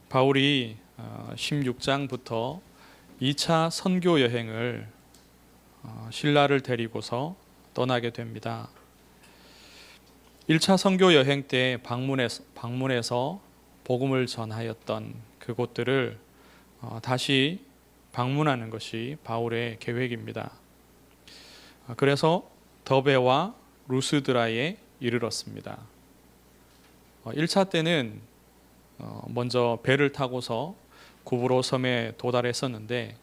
바울이 16장부터 2차 선교 여행을 신라를 데리고서 떠나게 됩니다. 1차 선교 여행 때 방문해서 복음을 전하였던 그곳들을 다시 방문하는 것이 바울의 계획입니다. 그래서 더베와 루스드라에 이르렀습니다. 1차 때는 먼저 배를 타고서 구브로 섬에 도달했었는데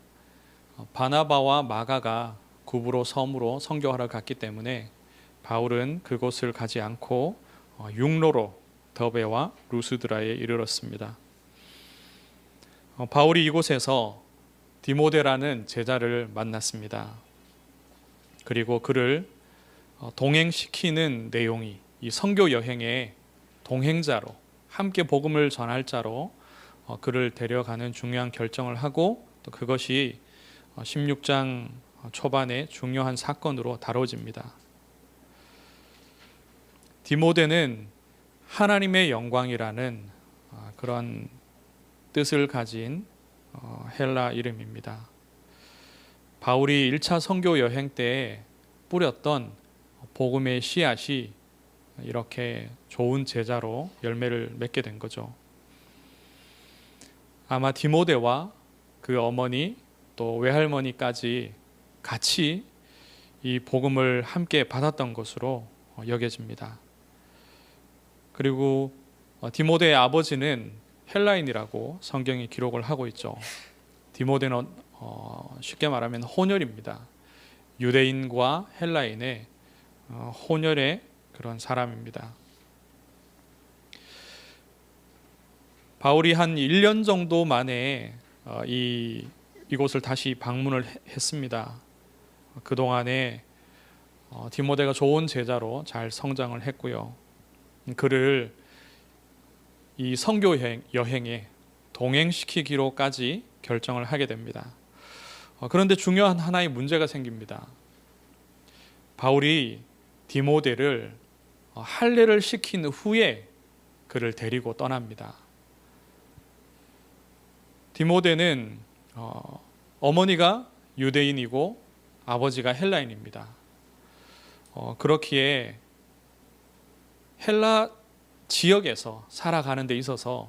바나바와 마가가 구브로 섬으로 선교하러 갔기 때문에 바울은 그곳을 가지 않고 육로로 더베와 루스드라에 이르렀습니다. 바울이 이곳에서 디모데라는 제자를 만났습니다. 그리고 그를 동행시키는 내용이 이 선교 여행의 동행자로, 함께 복음을 전할 자로 그를 데려가는 중요한 결정을 하고, 또 그것이 16장 초반에 중요한 사건으로 다뤄집니다. 디모데는 하나님의 영광이라는 그런 뜻을 가진 헬라 이름입니다. 바울이 1차 선교 여행 때 뿌렸던 복음의 씨앗이 이렇게 좋은 제자로 열매를 맺게 된 거죠. 아마 디모데와 그 어머니 또 외할머니까지 같이 이 복음을 함께 받았던 것으로 여겨집니다. 그리고 디모데의 아버지는 헬라인이라고 성경이 기록을 하고 있죠. 디모데는 쉽게 말하면 혼혈입니다. 유대인과 헬라인의 혼혈의 그런 사람입니다. 바울이 한 1년 정도 만에 이곳을 다시 방문을 했습니다. 그동안에 디모데가 좋은 제자로 잘 성장을 했고요. 그를 이 선교 여행에 동행시키기로까지 결정을 하게 됩니다. 그런데 중요한 하나의 문제가 생깁니다. 바울이 디모데를 할례를 시킨 후에 그를 데리고 떠납니다. 디모데는 어머니가 유대인이고 아버지가 헬라인입니다. 그렇기에 헬라 지역에서 살아가는 데 있어서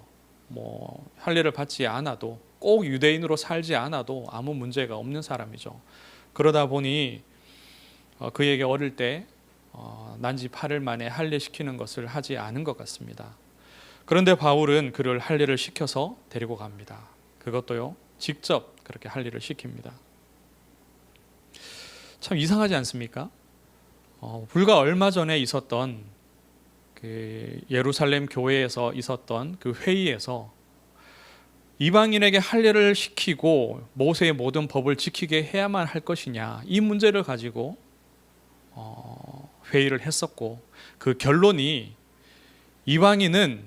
할례를 받지 않아도, 꼭 유대인으로 살지 않아도 아무 문제가 없는 사람이죠. 그러다 보니 그에게 어릴 때 난지 8일 만에 할례시키는 것을 하지 않은 것 같습니다. 그런데 바울은 그를 할례를 시켜서 데리고 갑니다. 그것도요, 직접 그렇게 할례를 시킵니다. 참 이상하지 않습니까? 불과 얼마 전에 있었던 그 예루살렘 교회에서 있었던 그 회의에서 이방인에게 할례를 시키고 모세의 모든 법을 지키게 해야만 할 것이냐, 이 문제를 가지고 회의를 했었고, 그 결론이 이방인은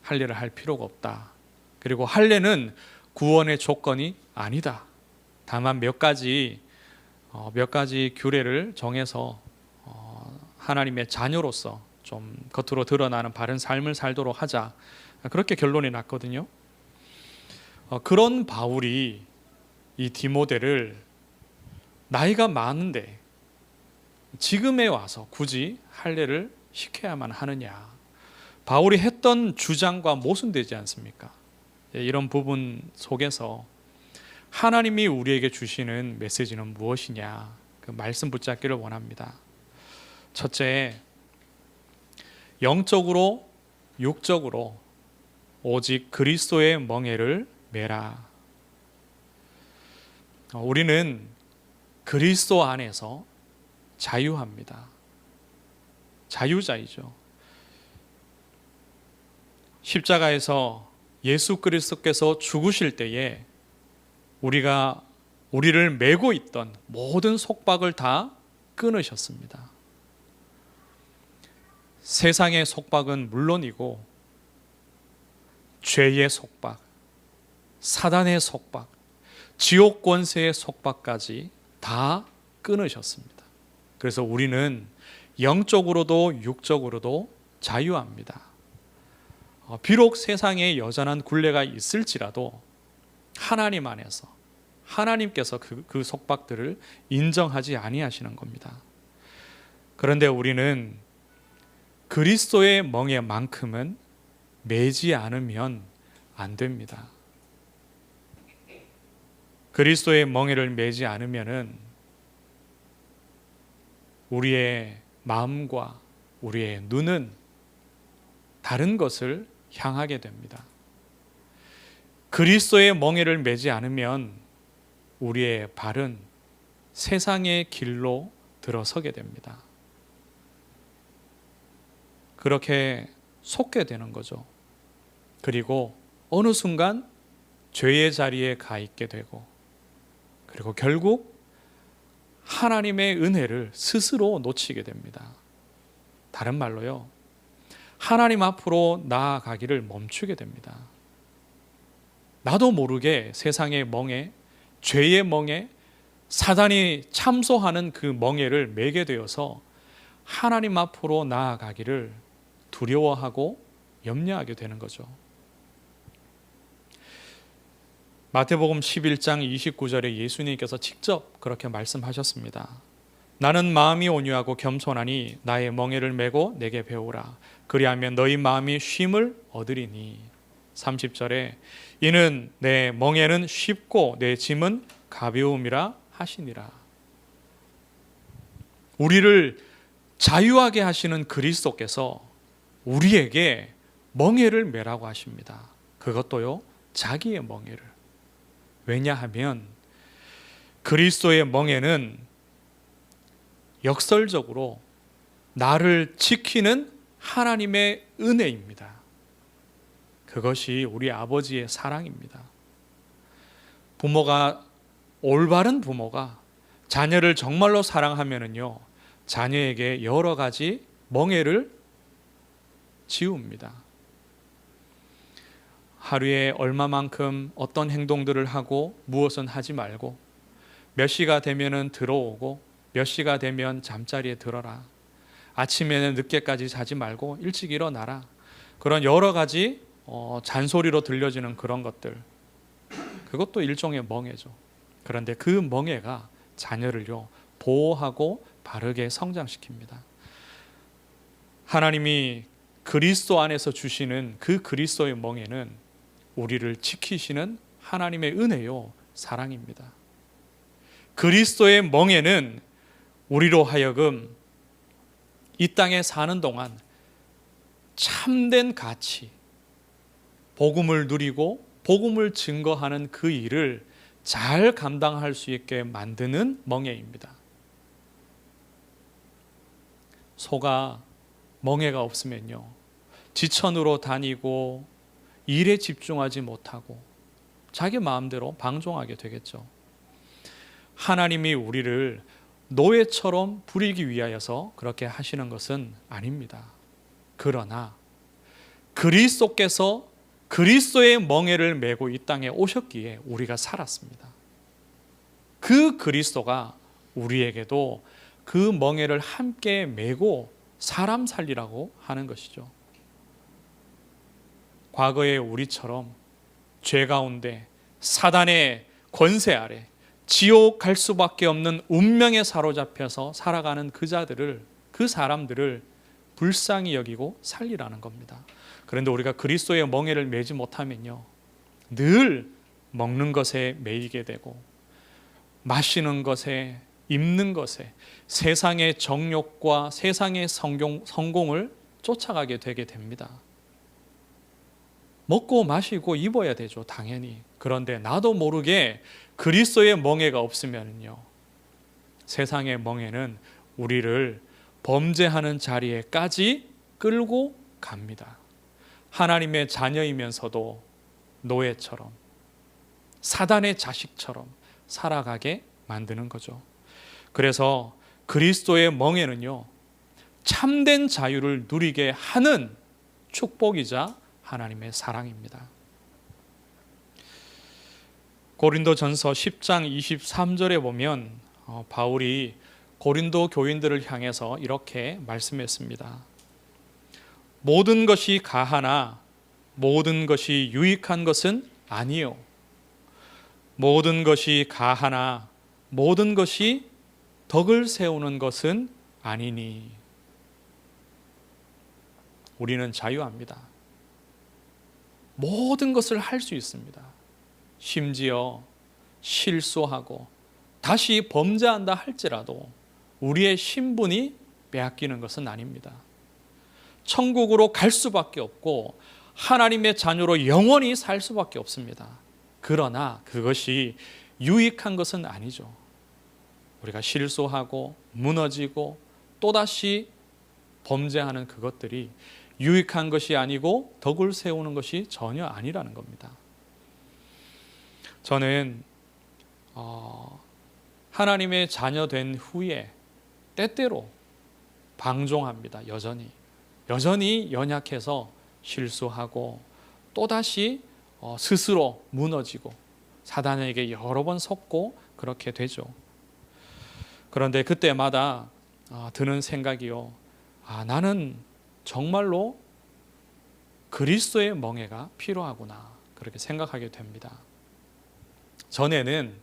할례를 할 필요가 없다. 그리고 할례는 구원의 조건이 아니다. 다만 몇 가지 규례를 정해서 하나님의 자녀로서 좀 겉으로 드러나는 바른 삶을 살도록 하자. 그렇게 결론이 났거든요. 그런 바울이 이 디모데를 나이가 많은데 지금에 와서 굳이 할례를 시켜야만 하느냐, 바울이 했던 주장과 모순되지 않습니까? 이런 부분 속에서 하나님이 우리에게 주시는 메시지는 무엇이냐, 그 말씀 붙잡기를 원합니다. 첫째, 영적으로 육적으로 오직 그리스도의 멍에를 매라. 우리는 그리스도 안에서 자유합니다. 자유자이죠. 십자가에서 예수 그리스도께서 죽으실 때에 우리를 메고 있던 모든 속박을 다 끊으셨습니다. 세상의 속박은 물론이고 죄의 속박, 사단의 속박, 지옥 권세의 속박까지 다 끊으셨습니다. 그래서 우리는 영적으로도 육적으로도 자유합니다. 비록 세상에 여전한 굴레가 있을지라도 하나님 안에서 하나님께서 그 속박들을 인정하지 아니하시는 겁니다. 그런데 우리는 그리스도의 멍에만큼은 매지 않으면 안 됩니다. 그리스도의 멍에를 매지 않으면은 우리의 마음과 우리의 눈은 다른 것을 향하게 됩니다. 그리스도의 멍에를 매지 않으면 우리의 발은 세상의 길로 들어서게 됩니다. 그렇게 속게 되는 거죠. 그리고 어느 순간 죄의 자리에 가 있게 되고, 그리고 결국 하나님의 은혜를 스스로 놓치게 됩니다. 다른 말로요, 하나님 앞으로 나아가기를 멈추게 됩니다. 나도 모르게 세상의 멍에, 죄의 멍에, 사단이 참소하는 그 멍에를 매게 되어서 하나님 앞으로 나아가기를 두려워하고 염려하게 되는 거죠. 마태복음 11장 29절에 예수님께서 직접 그렇게 말씀하셨습니다. 나는 마음이 온유하고 겸손하니 나의 멍에를 메고 내게 배우라. 그리하면 너희 마음이 쉼을 얻으리니. 30절에 이는 내 멍에는 쉽고 내 짐은 가벼움이라 하시니라. 우리를 자유하게 하시는 그리스도께서 우리에게 멍에를 메라고 하십니다. 그것도요, 자기의 멍에를. 왜냐하면 그리스도의 멍에는 역설적으로 나를 지키는 하나님의 은혜입니다. 그것이 우리 아버지의 사랑입니다. 올바른 부모가 자녀를 정말로 사랑하면은요, 자녀에게 여러 가지 멍에를 지웁니다. 하루에 얼마만큼 어떤 행동들을 하고 무엇은 하지 말고, 몇 시가 되면은 들어오고 몇 시가 되면 잠자리에 들어라. 아침에는 늦게까지 자지 말고 일찍 일어나라. 그런 여러 가지 잔소리로 들려지는 그런 것들, 그것도 일종의 멍에죠. 그런데 그 멍에가 자녀를요, 보호하고 바르게 성장시킵니다. 하나님이 그리스도 안에서 주시는 그 그리스도의 멍에는 우리를 지키시는 하나님의 은혜요, 사랑입니다. 그리스도의 멍에는 우리로 하여금 이 땅에 사는 동안 참된 가치, 복음을 누리고 복음을 증거하는 그 일을 잘 감당할 수 있게 만드는 멍에입니다. 소가 멍에가 없으면요, 지천으로 다니고 일에 집중하지 못하고 자기 마음대로 방종하게 되겠죠. 하나님이 우리를 노예처럼 부리기 위하여서 그렇게 하시는 것은 아닙니다. 그러나 그리스도께서 그리스도의 멍에를 메고 이 땅에 오셨기에 우리가 살았습니다. 그 그리스도가 우리에게도 그 멍에를 함께 메고 사람 살리라고 하는 것이죠. 과거의 우리처럼 죄 가운데 사단의 권세 아래 지옥 갈 수밖에 없는 운명에 사로잡혀서 살아가는 그 사람들을 불쌍히 여기고 살리라는 겁니다. 그런데 우리가 그리스도의 멍에를 매지 못하면요, 늘 먹는 것에 매이게 되고 마시는 것에, 입는 것에, 세상의 정욕과 세상의 성공을 쫓아가게 되게 됩니다. 먹고 마시고 입어야 되죠, 당연히. 그런데 나도 모르게 그리스도의 멍에가 없으면요, 세상의 멍에는 우리를 범죄하는 자리에까지 끌고 갑니다. 하나님의 자녀이면서도 노예처럼, 사단의 자식처럼 살아가게 만드는 거죠. 그래서 그리스도의 멍에는요, 참된 자유를 누리게 하는 축복이자 하나님의 사랑입니다. 고린도전서 10장 23절에 보면 바울이 고린도 교인들을 향해서 이렇게 말씀했습니다. 모든 것이 가하나 모든 것이 유익한 것은 아니요. 모든 것이 가하나 모든 것이 덕을 세우는 것은 아니니. 우리는 자유합니다. 모든 것을 할 수 있습니다. 심지어 실수하고 다시 범죄한다 할지라도 우리의 신분이 빼앗기는 것은 아닙니다. 천국으로 갈 수밖에 없고 하나님의 자녀로 영원히 살 수밖에 없습니다. 그러나 그것이 유익한 것은 아니죠. 우리가 실수하고 무너지고 또다시 범죄하는 그것들이 유익한 것이 아니고 덕을 세우는 것이 전혀 아니라는 겁니다. 저는 하나님의 자녀 된 후에 때때로 방종합니다. 여전히 연약해서 실수하고 또다시 스스로 무너지고 사단에게 여러 번 속고 그렇게 되죠. 그런데 그때마다 드는 생각이요. 나는 정말로 그리스도의 멍에가 필요하구나. 그렇게 생각하게 됩니다. 전에는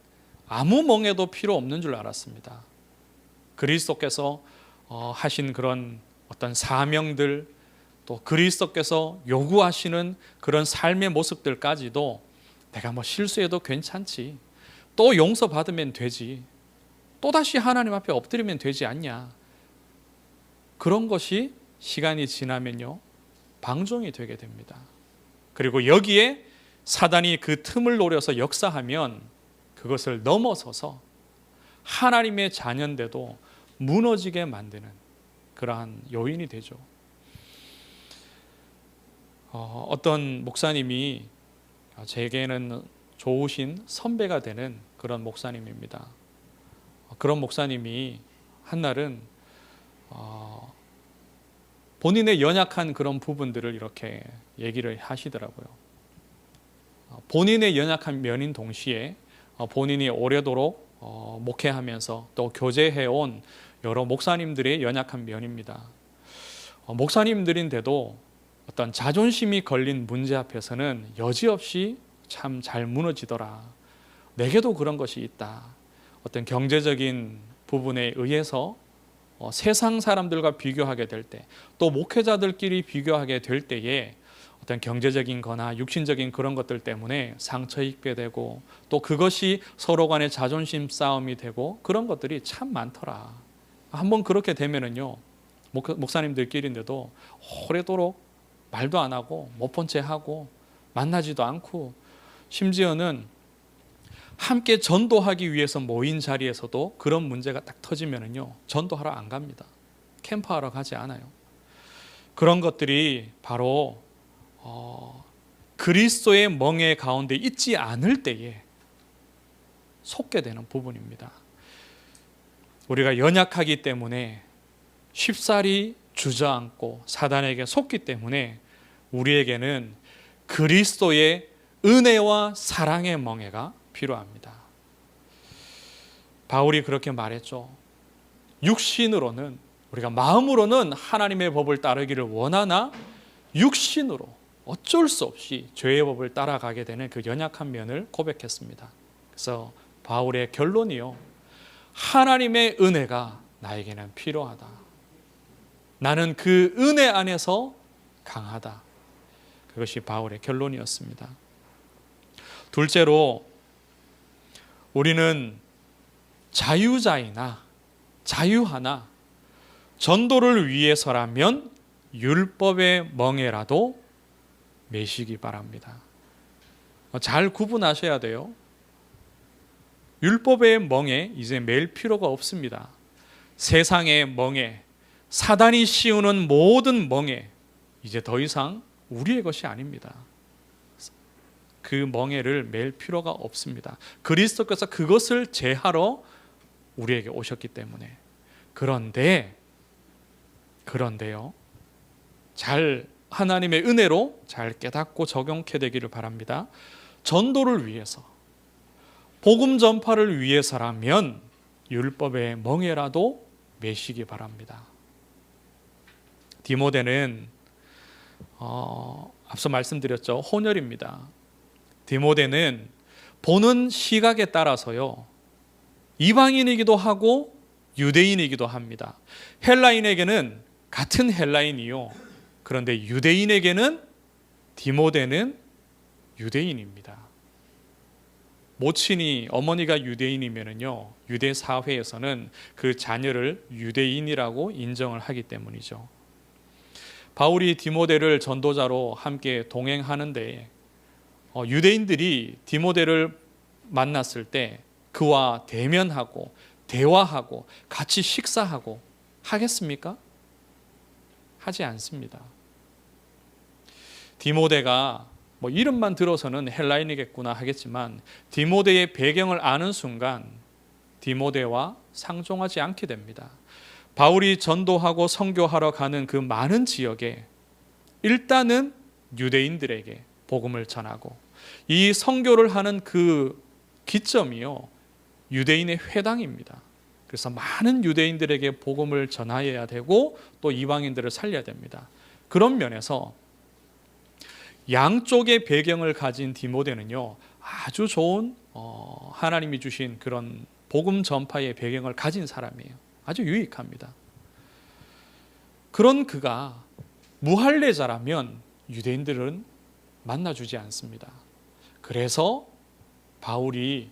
아무 멍에도 필요 없는 줄 알았습니다. 그리스도께서 하신 그런 어떤 사명들, 또 그리스도께서 요구하시는 그런 삶의 모습들까지도 내가 뭐 실수해도 괜찮지, 또 용서받으면 되지, 또다시 하나님 앞에 엎드리면 되지 않냐. 그런 것이 시간이 지나면요 방종이 되게 됩니다. 그리고 여기에 사단이 그 틈을 노려서 역사하면 그것을 넘어서서 하나님의 자녀인데도 무너지게 만드는 그러한 요인이 되죠. 어떤 목사님이 제게는 좋으신 선배가 되는 그런 목사님입니다. 그런 목사님이 한날은 본인의 연약한 그런 부분들을 이렇게 얘기를 하시더라고요. 본인의 연약한 면인 동시에 본인이 오래도록 목회하면서 또 교제해온 여러 목사님들의 연약한 면입니다. 목사님들인데도 어떤 자존심이 걸린 문제 앞에서는 여지없이 참 잘 무너지더라. 내게도 그런 것이 있다. 어떤 경제적인 부분에 의해서 세상 사람들과 비교하게 될 때, 또 목회자들끼리 비교하게 될 때에 어떤 경제적인 거나 육신적인 그런 것들 때문에 상처 입게 되고, 또 그것이 서로 간의 자존심 싸움이 되고, 그런 것들이 참 많더라. 한번 그렇게 되면은요, 목사님들끼리인데도 오래도록 말도 안 하고 못 본 채 하고 만나지도 않고, 심지어는 함께 전도하기 위해서 모인 자리에서도 그런 문제가 딱 터지면은요 전도하러 안 갑니다. 캠프하러 가지 않아요. 그런 것들이 바로 그리스도의 멍에 가운데 있지 않을 때에 속게 되는 부분입니다. 우리가 연약하기 때문에 쉽사리 주저앉고 사단에게 속기 때문에 우리에게는 그리스도의 은혜와 사랑의 멍에가 필요합니다. 바울이 그렇게 말했죠. 육신으로는, 우리가 마음으로는 하나님의 법을 따르기를 원하나 육신으로 어쩔 수 없이 죄의 법을 따라가게 되는 그 연약한 면을 고백했습니다. 그래서 바울의 결론이요, 하나님의 은혜가 나에게는 필요하다. 나는 그 은혜 안에서 강하다. 그것이 바울의 결론이었습니다. 둘째로, 우리는 자유자이나 자유하나 전도를 위해서라면 율법의 멍에라도 매시기 바랍니다. 잘 구분하셔야 돼요. 율법의 멍에 이제 맬 필요가 없습니다. 세상의 멍에, 사단이 씌우는 모든 멍에 이제 더 이상 우리의 것이 아닙니다. 그 멍에를 맬 필요가 없습니다. 그리스도께서 그것을 제하러 우리에게 오셨기 때문에. 그런데요, 잘 하나님의 은혜로 잘 깨닫고 적용케 되기를 바랍니다. 전도를 위해서, 복음 전파를 위해서라면 율법의 멍에라도 매시기 바랍니다. 디모데는 앞서 말씀드렸죠. 혼혈입니다. 디모데는 보는 시각에 따라서요, 이방인이기도 하고 유대인이기도 합니다. 헬라인에게는 같은 헬라인이요, 그런데 유대인에게는 디모데는 유대인입니다. 모친이, 어머니가 유대인이면요, 유대 사회에서는 그 자녀를 유대인이라고 인정을 하기 때문이죠. 바울이 디모데를 전도자로 함께 동행하는데 유대인들이 디모데를 만났을 때 그와 대면하고 대화하고 같이 식사하고 하겠습니까? 하지 않습니다. 디모데가 이름만 들어서는 헬라인이겠구나 하겠지만 디모데의 배경을 아는 순간 디모데와 상종하지 않게 됩니다. 바울이 전도하고 선교하러 가는 그 많은 지역에 일단은 유대인들에게 복음을 전하고, 이 선교를 하는 그 기점이요, 유대인의 회당입니다. 그래서 많은 유대인들에게 복음을 전하여야 되고 또 이방인들을 살려야 됩니다. 그런 면에서 양쪽의 배경을 가진 디모데는요, 아주 좋은 하나님이 주신 그런 복음 전파의 배경을 가진 사람이에요. 아주 유익합니다. 그런 그가 무할례자라면 유대인들은 만나주지 않습니다. 그래서 바울이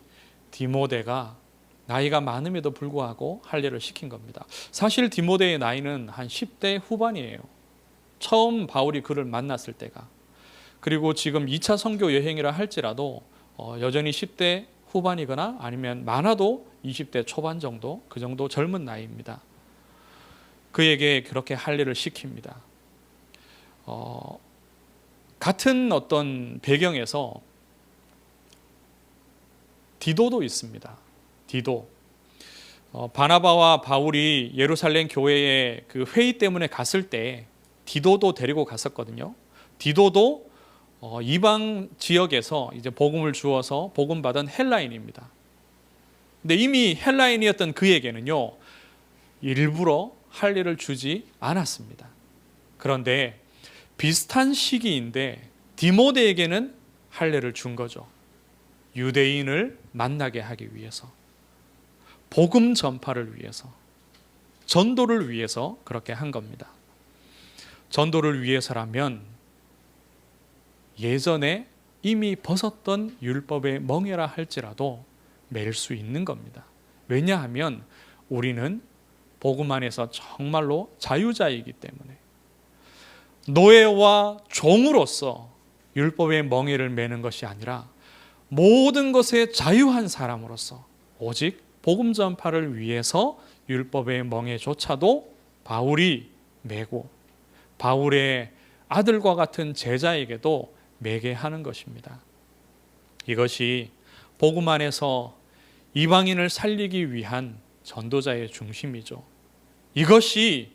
디모데가 나이가 많음에도 불구하고 할례를 시킨 겁니다. 사실 디모데의 나이는 한 10대 후반이에요. 처음 바울이 그를 만났을 때가. 그리고 지금 2차 선교 여행이라 할지라도 여전히 10대 후반이거나 아니면 많아도 20대 초반 정도, 그 정도 젊은 나이입니다. 그에게 그렇게 할례를 시킵니다. 같은 어떤 배경에서 디도도 있습니다. 디도. 바나바와 바울이 예루살렘 교회에 그 회의 때문에 갔을 때 디도도 데리고 갔었거든요. 디도도 이방 지역에서 이제 복음을 주어서 복음 받은 헬라인입니다. 근데 이미 헬라인이었던 그에게는요, 일부러 할례를 주지 않았습니다. 그런데 비슷한 시기인데 디모데에게는 할례를 준 거죠. 유대인을 만나게 하기 위해서, 복음 전파를 위해서, 전도를 위해서 그렇게 한 겁니다. 전도를 위해서라면 예전에 이미 벗었던 율법의 멍에라 할지라도 맬 수 있는 겁니다. 왜냐하면 우리는 복음 안에서 정말로 자유자이기 때문에, 노예와 종으로서 율법의 멍에를 매는 것이 아니라 모든 것에 자유한 사람으로서 오직 복음 전파를 위해서 율법의 멍에조차도 바울이 매고 바울의 아들과 같은 제자에게도 매게 하는 것입니다. 이것이 복음 안에서 이방인을 살리기 위한 전도자의 중심이죠. 이것이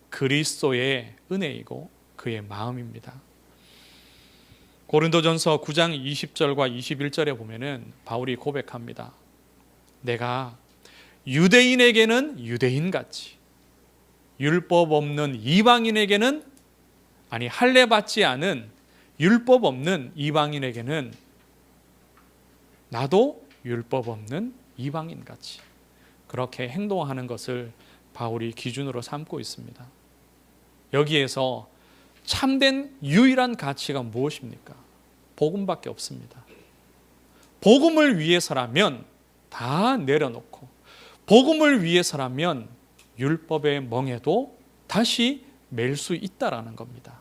그리스도의 은혜이고 그의 마음입니다. 고린도전서 9장 20절과 21절에 보면은 바울이 고백합니다. 내가 유대인에게는 유대인같이, 율법 없는 이방인에게는, 아니 할례 받지 않은 율법 없는 이방인에게는 나도 율법 없는 이방인같이 그렇게 행동하는 것을 바울이 기준으로 삼고 있습니다. 여기에서 참된 유일한 가치가 무엇입니까? 복음밖에 없습니다. 복음을 위해서라면 다 내려놓고, 복음을 위해서라면 율법의 멍에도 다시 맬 수 있다라는 겁니다.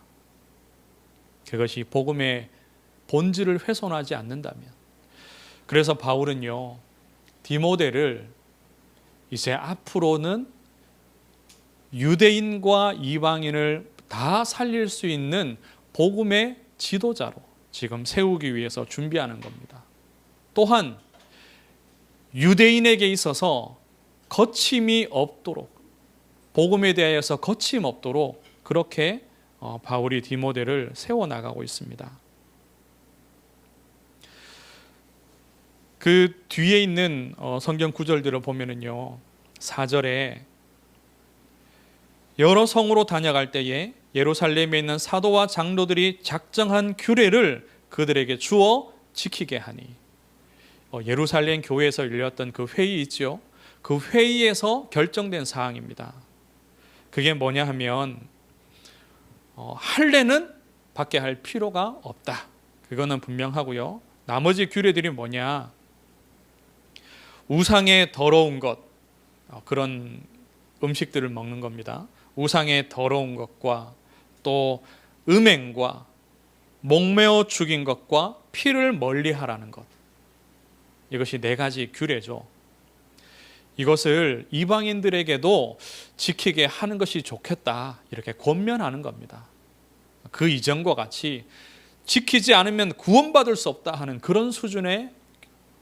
그것이 복음의 본질을 훼손하지 않는다면. 그래서 바울은요, 디모데를 이제 앞으로는 유대인과 이방인을 다 살릴 수 있는 복음의 지도자로 지금 세우기 위해서 준비하는 겁니다. 또한 유대인에게 있어서 거침이 없도록, 복음에 대하여서 거침 없도록 그렇게 바울이 디모데를 세워나가고 있습니다. 그 뒤에 있는 성경 구절들을 보면은요, 4절에 여러 성으로 다녀갈 때에 예루살렘에 있는 사도와 장로들이 작정한 규례를 그들에게 주어 지키게 하니, 예루살렘 교회에서 열렸던 그 회의 있죠. 그 회의에서 결정된 사항입니다. 그게 뭐냐 하면 할례는 받게 할 필요가 없다. 그거는 분명하고요. 나머지 규례들이 뭐냐, 우상의 더러운 것, 그런 음식들을 먹는 겁니다. 우상의 더러운 것과 또 음행과 목매어 죽인 것과 피를 멀리하라는 것, 이것이 4가지 규례죠. 이것을 이방인들에게도 지키게 하는 것이 좋겠다, 이렇게 권면하는 겁니다. 그 이전과 같이 지키지 않으면 구원받을 수 없다 하는 그런 수준의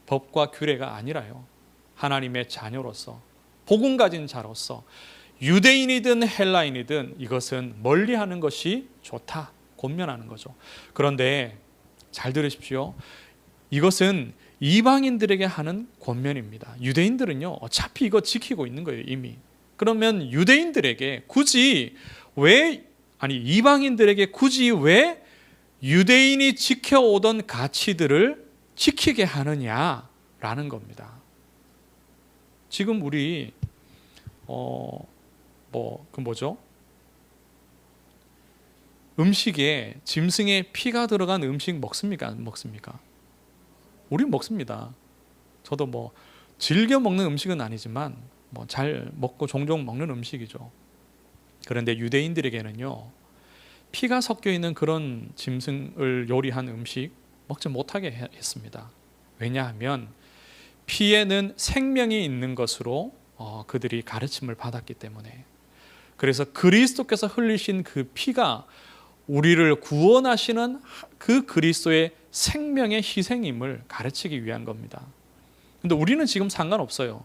법과 규례가 아니라요, 하나님의 자녀로서, 복음 가진 자로서 유대인이든 헬라인이든 이것은 멀리하는 것이 좋다, 권면하는 거죠. 그런데 잘 들으십시오. 이것은 이방인들에게 하는 권면입니다. 유대인들은요, 어차피 이거 지키고 있는 거예요, 이미. 그러면 유대인들에게 굳이 이방인들에게 굳이 왜 유대인이 지켜오던 가치들을 지키게 하느냐라는 겁니다. 지금 우리 음식에 짐승의 피가 들어간 음식 먹습니까? 안 먹습니까? 우린 먹습니다. 저도 즐겨 먹는 음식은 아니지만 잘 먹고 종종 먹는 음식이죠. 그런데 유대인들에게는요, 피가 섞여 있는 그런 짐승을 요리한 음식 먹지 못하게 했습니다. 왜냐하면 피에는 생명이 있는 것으로 그들이 가르침을 받았기 때문에. 그래서 그리스도께서 흘리신 그 피가 우리를 구원하시는 그 그리스도의 생명의 희생임을 가르치기 위한 겁니다. 근데 우리는 지금 상관없어요.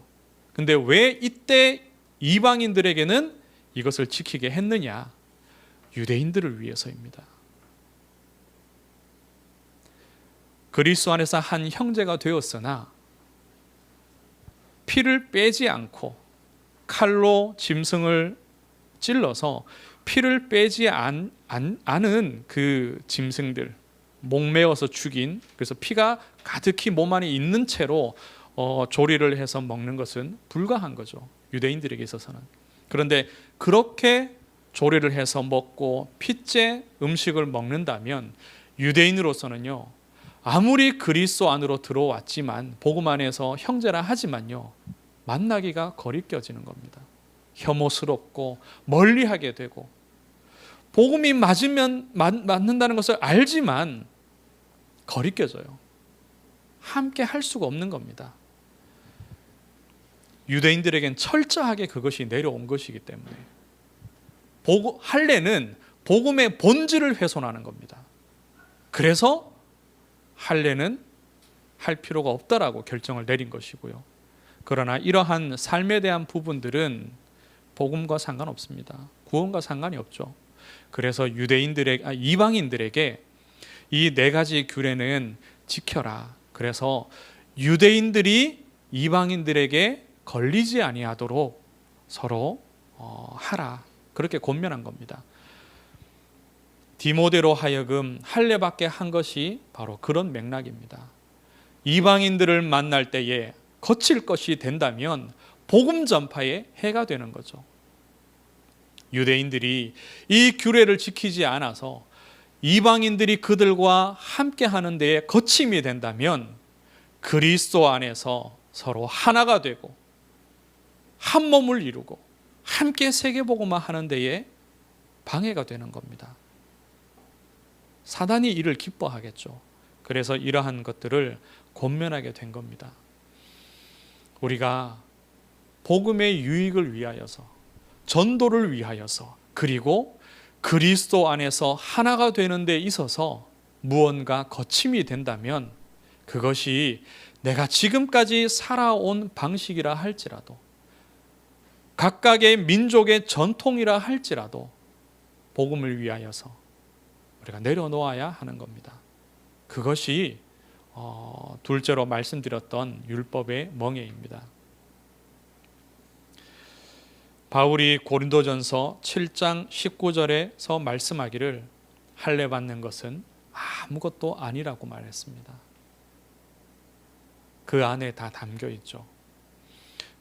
근데 왜 이때 이방인들에게는 이것을 지키게 했느냐? 유대인들을 위해서입니다. 그리스도 안에서 한 형제가 되었으나 피를 빼지 않고 칼로 짐승을 찔러서 피를 빼지 않은 그 짐승들, 목매어서 죽인, 그래서 피가 가득히 몸 안에 있는 채로 조리를 해서 먹는 것은 불가한 거죠, 유대인들에게 있어서는. 그런데 그렇게 조리를 해서 먹고 피째 음식을 먹는다면 유대인으로서는요, 아무리 그리스도 안으로 들어왔지만, 복음 안에서 형제라 하지만요, 만나기가 거리껴지는 겁니다. 혐오스럽고 멀리하게 되고, 복음이 맞는다는 것을 알지만 거리껴져요. 함께 할 수가 없는 겁니다. 유대인들에겐 철저하게 그것이 내려온 것이기 때문에. 할례는 복음의 본질을 훼손하는 겁니다. 그래서 할례는 할 필요가 없다라고 결정을 내린 것이고요. 그러나 이러한 삶에 대한 부분들은 복음과 상관없습니다. 구원과 상관이 없죠. 그래서 이방인들에게 이 4가지 규례는 지켜라. 그래서 유대인들이 이방인들에게 걸리지 아니하도록 서로 하라, 그렇게 권면한 겁니다. 디모데로 하여금 할례받게 한 것이 바로 그런 맥락입니다. 이방인들을 만날 때에 거칠 것이 된다면 복음 전파에 해가 되는 거죠. 유대인들이 이 규례를 지키지 않아서 이방인들이 그들과 함께 하는 데에 거침이 된다면 그리스도 안에서 서로 하나가 되고 한 몸을 이루고 함께 세계복음화 하는 데에 방해가 되는 겁니다. 사단이 이를 기뻐하겠죠. 그래서 이러한 것들을 권면하게 된 겁니다. 우리가 복음의 유익을 위하여서, 전도를 위하여서, 그리고 그리스도 안에서 하나가 되는 데 있어서 무언가 거침이 된다면 그것이 내가 지금까지 살아온 방식이라 할지라도, 각각의 민족의 전통이라 할지라도 복음을 위하여서 우리가 내려놓아야 하는 겁니다. 그것이 둘째로 말씀드렸던 율법의 멍에입니다. 바울이 고린도전서 7장 19절에서 말씀하기를 할례 받는 것은 아무것도 아니라고 말했습니다. 그 안에 다 담겨 있죠.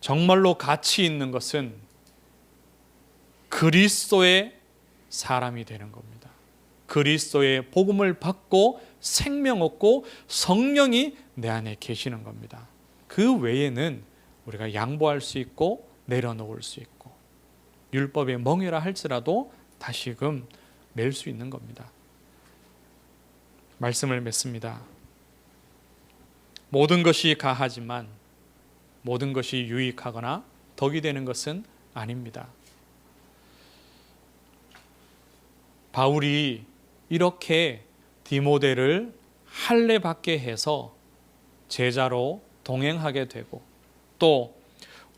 정말로 가치 있는 것은 그리스도의 사람이 되는 겁니다. 그리스도의 복음을 받고 생명 얻고 성령이 내 안에 계시는 겁니다. 그 외에는 우리가 양보할 수 있고 내려놓을 수 있고 율법의 멍이라 할지라도 다시금 맬 수 있는 겁니다. 말씀을 맺습니다. 모든 것이 가하지만 모든 것이 유익하거나 덕이 되는 것은 아닙니다. 바울이 이렇게 디모데를 할례 받게 해서 제자로 동행하게 되고 또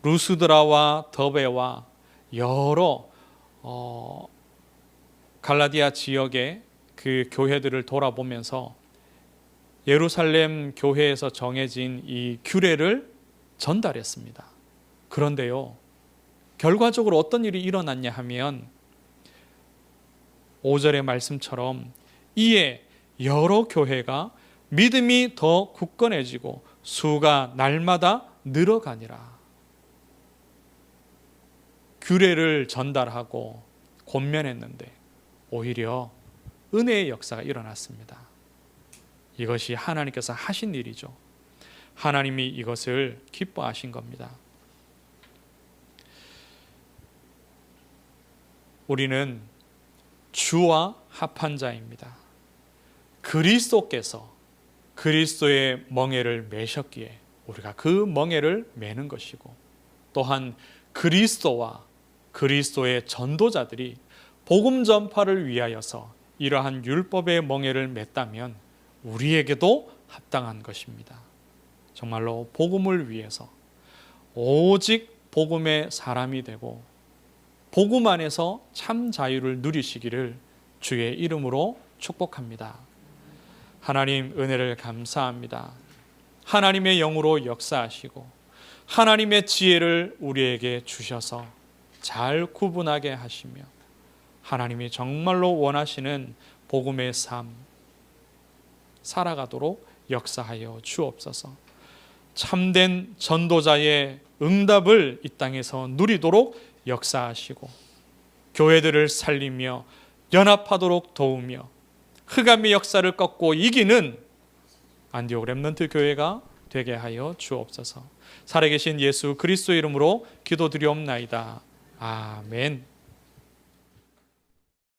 루스드라와 더베와 여러 갈라디아 지역의 그 교회들을 돌아보면서 예루살렘 교회에서 정해진 이 규례를 전달했습니다. 그런데요, 결과적으로 어떤 일이 일어났냐 하면 5절의 말씀처럼 이에 여러 교회가 믿음이 더 굳건해지고 수가 날마다 늘어가니라. 규례를 전달하고 권면했는데 오히려 은혜의 역사가 일어났습니다. 이것이 하나님께서 하신 일이죠. 하나님이 이것을 기뻐하신 겁니다. 우리는 주와 합한 자입니다. 그리스도께서 그리스도의 멍에를 매셨기에 우리가 그 멍에를 매는 것이고 또한 그리스도와 그리스도의 전도자들이 복음 전파를 위하여서 이러한 율법의 멍에를 맸다면 우리에게도 합당한 것입니다. 정말로 복음을 위해서 오직 복음의 사람이 되고 복음 안에서 참 자유를 누리시기를 주의 이름으로 축복합니다. 하나님 은혜를 감사합니다. 하나님의 영으로 역사하시고 하나님의 지혜를 우리에게 주셔서 잘 구분하게 하시며 하나님이 정말로 원하시는 복음의 삶 살아가도록 역사하여 주옵소서. 참된 전도자의 응답을 이 땅에서 누리도록 역사하시고 교회들을 살리며 연합하도록 도우며 흑암의 역사를 꺾고 이기는 안디옥 렘넌트 교회가 되게 하여 주옵소서. 살아계신 예수 그리스도 이름으로 기도드리옵나이다. 아멘.